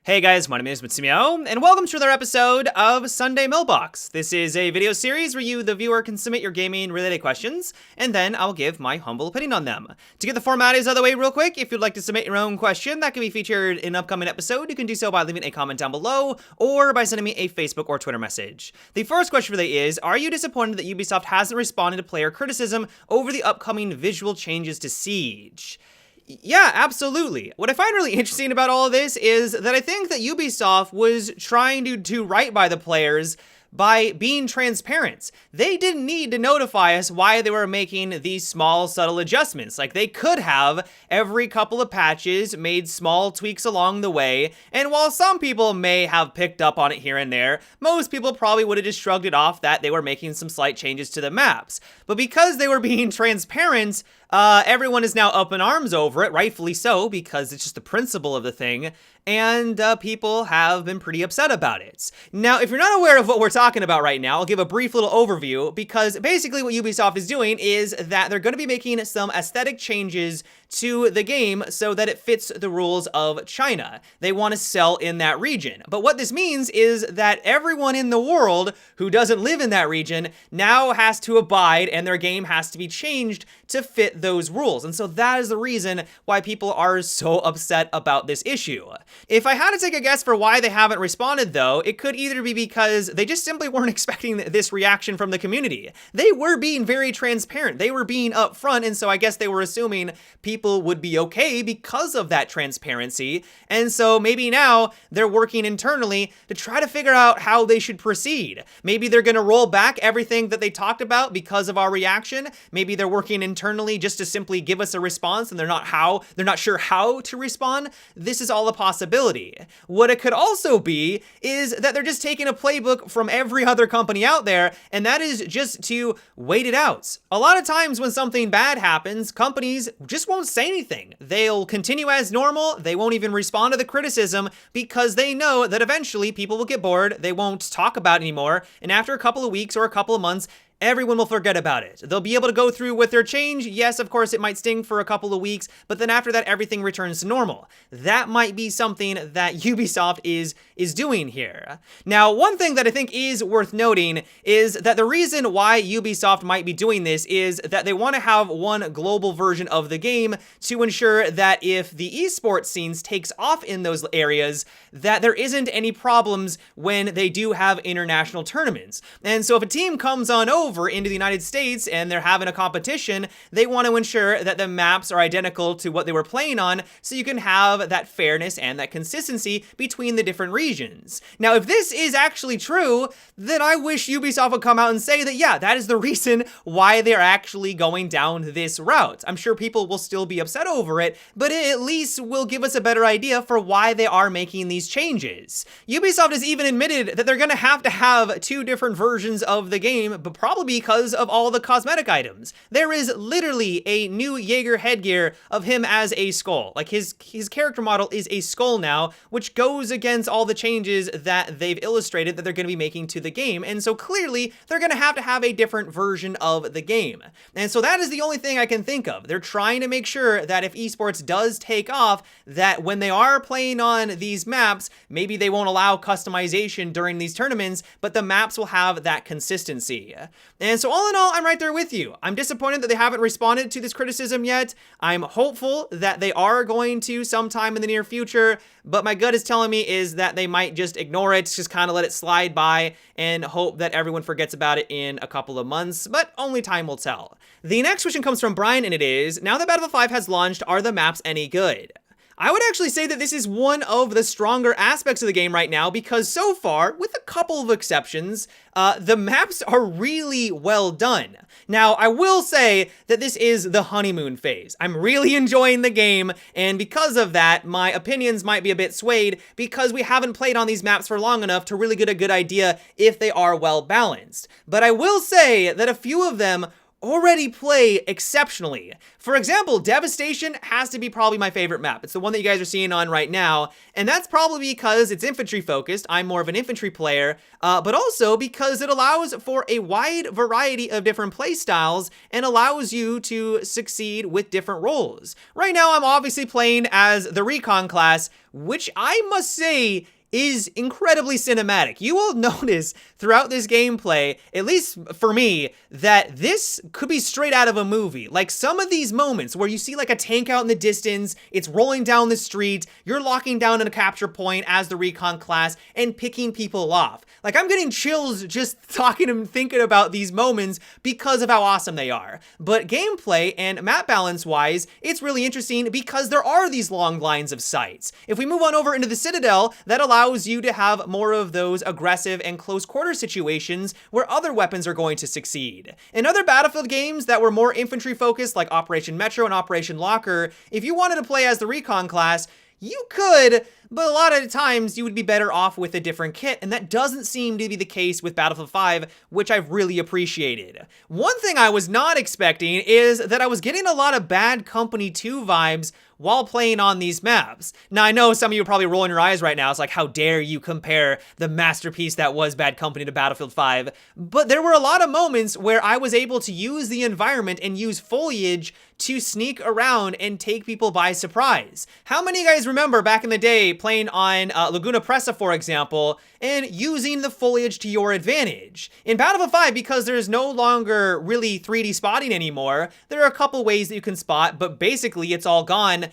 Hey guys, my name is Matsumo, and welcome to another episode of Sunday Mailbox. This is a video series where you, the viewer, can submit your gaming-related questions, and then I'll give my humble opinion on them. To get the formalities out of the way real quick, if you'd like to submit your own question that can be featured in an upcoming episode, you can do so by leaving a comment down below, or by sending me a Facebook or Twitter message. The first question for the day is, are you disappointed that Ubisoft hasn't responded to player criticism over the upcoming visual changes to Siege? Yeah, absolutely. What I find really interesting about all of this is that I think that Ubisoft was trying to do right by the players by being transparent. They didn't need to notify us why they were making these small, subtle adjustments. Like, they could have, every couple of patches, made small tweaks along the way, and while some people may have picked up on it here and there, most people probably would have just shrugged it off that they were making some slight changes to the maps. But because they were being transparent, everyone is now up in arms over it, rightfully so, because it's just the principle of the thing, and people have been pretty upset about it. Now, if you're not aware of what we're talking about right now, I'll give a brief little overview, because basically what Ubisoft is doing is that they're going to be making some aesthetic changes to the game so that it fits the rules of China. They want to sell in that region. But what this means is that everyone in the world who doesn't live in that region now has to abide, and their game has to be changed to fit those rules. And so that is the reason why people are so upset about this issue. If I had to take a guess for why they haven't responded, though, it could either be because they just simply weren't expecting this reaction from the community. They were being very transparent. They were being upfront, and so I guess they were assuming people would be okay because of that transparency. And so maybe now they're working internally to try to figure out how they should proceed. Maybe they're going to roll back everything that they talked about because of our reaction. Maybe they're working internally just to simply give us a response, and they're not sure how to respond. This is all a possibility. What it could also be is that they're just taking a playbook from every other company out there, and that is just to wait it out. A lot of times when something bad happens, companies just won't say anything. They'll continue as normal. They won't even respond to the criticism because they know that eventually people will get bored. They won't talk about it anymore. And after a couple of weeks or a couple of months, everyone will forget about it. They'll be able to go through with their change. Yes, of course, it might sting for a couple of weeks, but then after that, everything returns to normal. That might be something that Ubisoft is doing here. Now, one thing that I think is worth noting is that the reason why Ubisoft might be doing this is that they want to have one global version of the game to ensure that if the esports scenes takes off in those areas, that there isn't any problems when they do have international tournaments. And so if a team comes on over into the United States and they're having a competition, they want to ensure that the maps are identical to what they were playing on, so you can have that fairness and that consistency between the different regions. Now, if this is actually true, then I wish Ubisoft would come out and say that, yeah, that is the reason why they're actually going down this route. I'm sure people will still be upset over it, but it at least will give us a better idea for why they are making these changes. Ubisoft has even admitted that they're going to have two different versions of the game, but probably because of all the cosmetic items. There is literally a new Jaeger headgear of him as a skull. Like, his character model is a skull now, which goes against all the changes that they've illustrated that they're going to be making to the game. And so clearly they're going to have a different version of the game. And so that is the only thing I can think of. They're trying to make sure that if esports does take off, that when they are playing on these maps, maybe they won't allow customization during these tournaments, but the maps will have that consistency. And so all in all, I'm right there with you. I'm disappointed that they haven't responded to this criticism yet. I'm hopeful that they are going to sometime in the near future, but my gut is telling me is that they might just ignore it, just kind of let it slide by and hope that everyone forgets about it in a couple of months, but only time will tell. The next question comes from Brian, and it is, now that Battlefield 5 has launched, are the maps any good? I would actually say that this is one of the stronger aspects of the game right now, because so far, with a couple of exceptions, the maps are really well done. Now, I will say that this is the honeymoon phase. I'm really enjoying the game, and because of that, my opinions might be a bit swayed because we haven't played on these maps for long enough to really get a good idea if they are well balanced. But I will say that a few of them already play exceptionally. For example, Devastation has to be probably my favorite map. It's the one that you guys are seeing on right now, and that's probably because it's infantry focused. I'm more of an infantry player, but also because it allows for a wide variety of different play styles and allows you to succeed with different roles. Right now, I'm obviously playing as the Recon class, which I must say is incredibly cinematic. You will notice throughout this gameplay, at least for me, that this could be straight out of a movie. Like some of these moments where you see like a tank out in the distance, it's rolling down the street, you're locking down a capture point as the Recon class and picking people off. Like I'm getting chills just talking and thinking about these moments because of how awesome they are. But gameplay and map balance wise, it's really interesting because there are these long lines of sights. If we move on over into the Citadel, that allows you to have more of those aggressive and close quarter situations where other weapons are going to succeed. In other Battlefield games that were more infantry focused like Operation Metro and Operation Locker, if you wanted to play as the Recon class, you could, but a lot of the times you would be better off with a different kit, and that doesn't seem to be the case with Battlefield 5, which I've really appreciated. One thing I was not expecting is that I was getting a lot of Bad Company 2 vibes while playing on these maps. Now, I know some of you are probably rolling your eyes right now. It's like, how dare you compare the masterpiece that was Bad Company to Battlefield 5? But there were a lot of moments where I was able to use the environment and use foliage to sneak around and take people by surprise. How many of you guys remember back in the day playing on Laguna Presa, for example, and using the foliage to your advantage? In Battlefield 5, because there's no longer really 3D spotting anymore, there are a couple ways that you can spot, but basically it's all gone.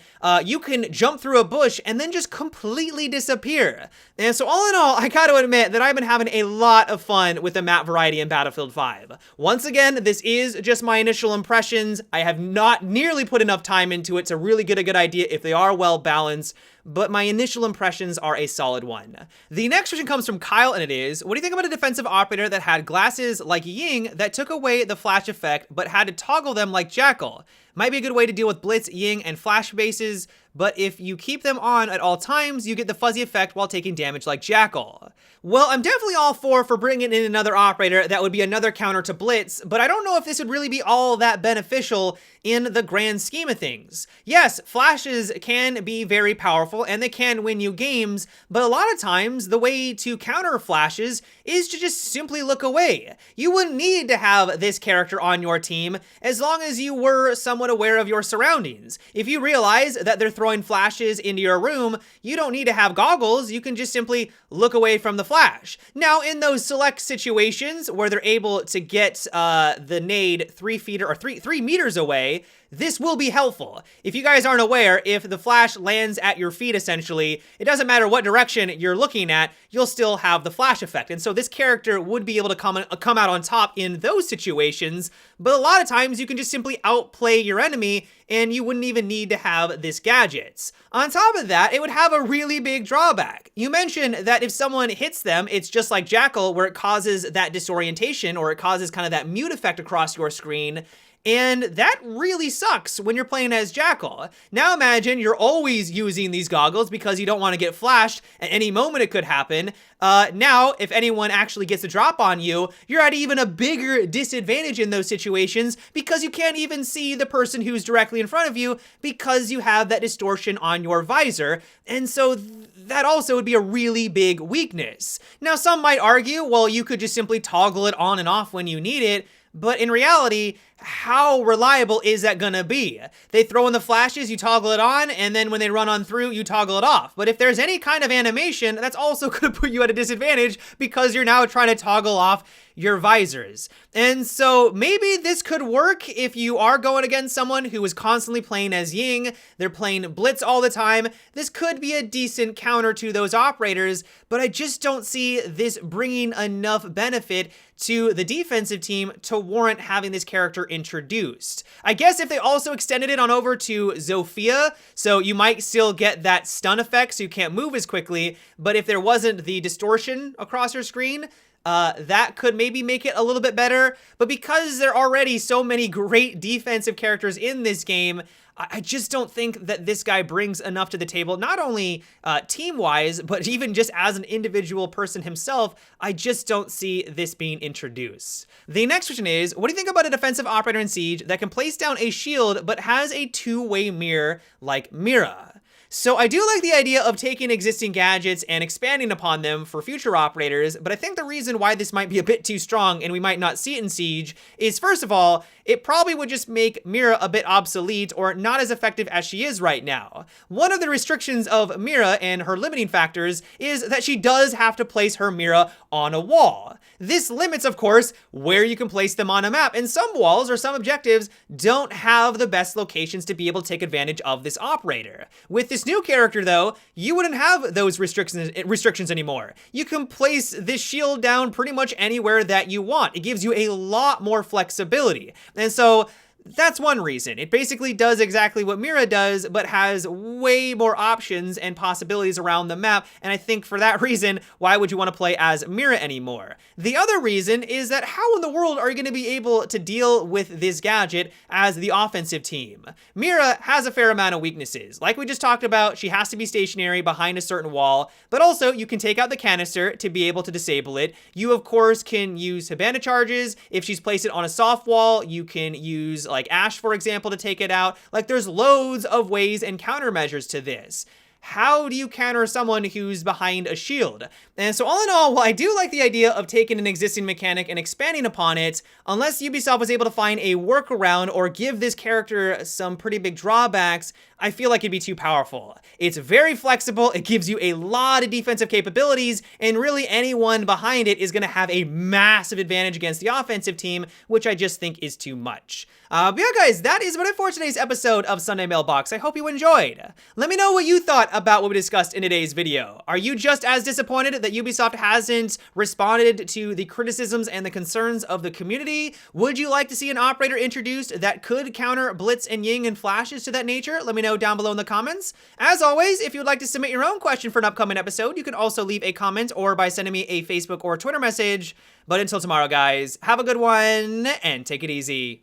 You can jump through a bush and then just completely disappear. And so all in all, I gotta admit that I've been having a lot of fun with the map variety in Battlefield 5. Once again, this is just my initial impressions. I have not nearly put enough time into it to really get a good idea if they are well balanced, but my initial impressions are a solid one. The next question comes from Kyle, and it is, what do you think about a defensive operator that had glasses like Ying that took away the flash effect but had to toggle them like Jackal? Might be a good way to deal with Blitz, Ying, and flash bases, but if you keep them on at all times, you get the fuzzy effect while taking damage like Jackal. Well, I'm definitely all for bringing in another operator that would be another counter to Blitz, but I don't know if this would really be all that beneficial in the grand scheme of things. Yes, flashes can be very powerful and they can win you games, but a lot of times the way to counter flashes is to just simply look away. You wouldn't need to have this character on your team as long as you were somewhat aware of your surroundings. If you realize that they're throwing flashes into your room, you don't need to have goggles, you can just simply look away from the flash. Now, in those select situations where they're able to get the nade 3 feet or 3 meters away, this will be helpful. If you guys aren't aware, if the flash lands at your feet, essentially, it doesn't matter what direction you're looking at, you'll still have the flash effect. And so this character would be able to come out on top in those situations, but a lot of times you can just simply outplay your enemy and you wouldn't even need to have this gadgets. On top of that, it would have a really big drawback. You mentioned that if someone hits them, it's just like Jackal, where it causes that disorientation or it causes kind of that mute effect across your screen. And that really sucks when you're playing as Jackal. Now imagine you're always using these goggles because you don't want to get flashed. At any moment it could happen. Now, if anyone actually gets a drop on you, you're at even a bigger disadvantage in those situations because you can't even see the person who's directly in front of you because you have that distortion on your visor. And so that also would be a really big weakness. Now, some might argue, well, you could just simply toggle it on and off when you need it. But in reality, how reliable is that gonna be? They throw in the flashes, you toggle it on, and then when they run on through, you toggle it off. But if there's any kind of animation, that's also gonna put you at a disadvantage because you're now trying to toggle off your visors. And so maybe this could work if you are going against someone who is constantly playing as Ying, they're playing Blitz all the time. This could be a decent counter to those operators, but I just don't see this bringing enough benefit to the defensive team to warrant having this character introduced. I guess if they also extended it on over to Zofia, so you might still get that stun effect so you can't move as quickly, but if there wasn't the distortion across your screen, that could maybe make it a little bit better. But because there are already so many great defensive characters in this game, I just don't think that this guy brings enough to the table, not only team-wise, but even just as an individual person himself. I just don't see this being introduced. The next question is, what do you think about a defensive operator in Siege that can place down a shield but has a two-way mirror like Mira? So I do like the idea of taking existing gadgets and expanding upon them for future operators, but I think the reason why this might be a bit too strong and we might not see it in Siege is, first of all, it probably would just make Mira a bit obsolete or not as effective as she is right now. One of the restrictions of Mira and her limiting factors is that she does have to place her Mira on a wall. This limits, of course, where you can place them on a map, and some walls or some objectives don't have the best locations to be able to take advantage of this operator. With this new character, though, you wouldn't have those restrictions anymore. You can place this shield down pretty much anywhere that you want. It gives you a lot more flexibility. And so that's one reason. It basically does exactly what Mira does, but has way more options and possibilities around the map. And I think for that reason, why would you want to play as Mira anymore? The other reason is that how in the world are you going to be able to deal with this gadget as the offensive team? Mira has a fair amount of weaknesses. Like we just talked about, she has to be stationary behind a certain wall, but also you can take out the canister to be able to disable it. You, of course, can use Hibana charges. If she's placed it on a soft wall, you can use like Ash, for example, to take it out. Like, there's loads of ways and countermeasures to this. How do you counter someone who's behind a shield? And so all in all, while I do like the idea of taking an existing mechanic and expanding upon it, unless Ubisoft was able to find a workaround or give this character some pretty big drawbacks, I feel like it'd be too powerful. It's very flexible, it gives you a lot of defensive capabilities, and really anyone behind it is going to have a massive advantage against the offensive team, which I just think is too much. But yeah, guys, that is about it for today's episode of Sunday Mailbox. I hope you enjoyed. Let me know what you thought about what we discussed in today's video. Are you just as disappointed that Ubisoft hasn't responded to the criticisms and the concerns of the community? Would you like to see an operator introduced that could counter Blitz and Ying and flashes to that nature? Let me know down below in the comments. As always, if you'd like to submit your own question for an upcoming episode, you can also leave a comment or by sending me a Facebook or Twitter message. But until tomorrow, guys, have a good one and take it easy.